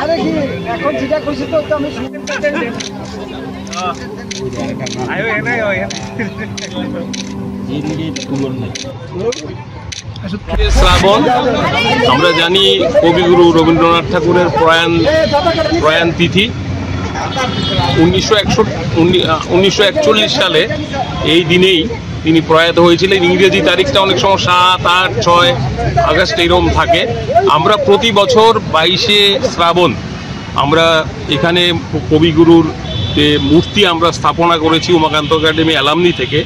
আরে কি এখন যেটা কইছি তো আমি আয়ো এনে শ্রাবণ আমরা জানি কবিগুরু রবীন্দ্রনাথ ঠাকুরের প্রয়াণ তিথি 1941 সালে এই দিনেই তিনি প্রয়াত হয়েছিলেন। ইংরেজি তারিখটা অনেক সময় 7, 8, 6 আগস্ট এরকম থাকে। আমরা প্রতি বছর 22শে শ্রাবণ আমরা এখানে কবিগুরুর যে মূর্তি আমরা স্থাপনা করেছি উমাকান্ত একাডেমি অ্যালামনি থেকে,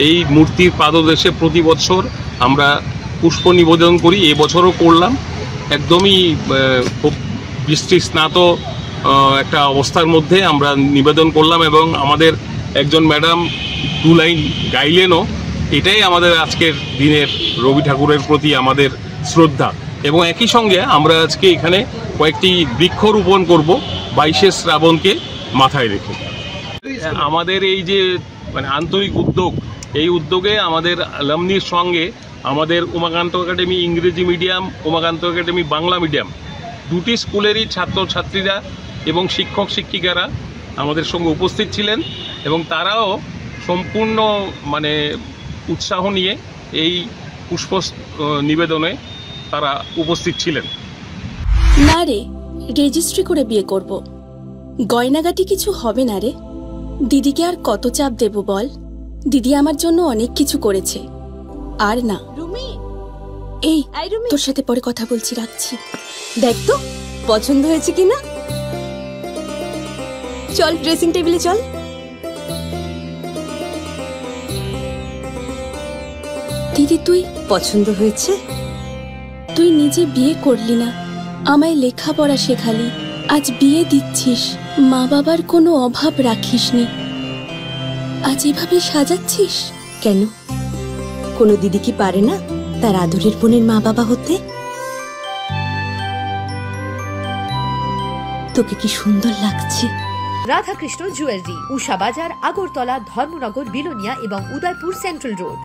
এই মূর্তির পাদদেশে প্রতি বছর আমরা পুষ্প নিবেদন করি। এবছরও করলাম। একদমই খুব বৃষ্টি স্নাত একটা অবস্থার মধ্যে আমরা নিবেদন করলাম এবং আমাদের একজন ম্যাডাম 2 লাইন গাইলেনও। এটাই আমাদের আজকের দিনের রবি ঠাকুরের প্রতি আমাদের শ্রদ্ধা। এবং একই সঙ্গে আমরা আজকে এখানে কয়েকটি বৃক্ষরোপণ করব 22শে শ্রাবণকে মাথায় রেখে। আমাদের এই যে আন্তরিক উদ্যোগ, এই উদ্যোগে আমাদের অ্যালামনির সঙ্গে আমাদের উমাকান্ত একাডেমি ইংরেজি medium, Umakanta academy Bangla medium দুটি স্কুলেরই ছাত্রছাত্রীরা এবং শিক্ষক শিক্ষিকারা আমাদের সঙ্গে উপস্থিত ছিলেন এবং তারাও সম্পূর্ণ উৎসাহ নিয়ে এই পুষ্প নিবেদনে তারা উপস্থিত ছিলেন। না রে, রেজিস্ট্রি করে বিয়ে করব। গয়নাগাটি কিছু হবে না রে। দিদিকে আর কত চাপ দেব বল? দিদি আমার জন্য অনেক কিছু করেছে। আর না এই তোর সাথে পরে কথা বলছি, রাখছি। দেখ তো পছন্দ হয়েছে কিনা। চল ড্রেসিং টেবিলে চল। দিদি তুই পছন্দ হয়েছে? তুই নিজে বিয়ে করলি না, আমায় লেখাপড়া শেখালি, আজ বিয়ে দিচ্ছিস, মা বাবার কোনো অভাব রাখিসনি, আজ এভাবে সাজাচ্ছিস কেন? কোনো দিদি কি পারে না তার আদরের বোনের মা বাবা হতে? তোকে কি সুন্দর লাগছে। রাধাকৃষ্ণ জুয়েলারি, উষা বাজার, আগরতলা, ধর্মনগর, বিলোনিয়া এবং উদয়পুর সেন্ট্রাল রোড।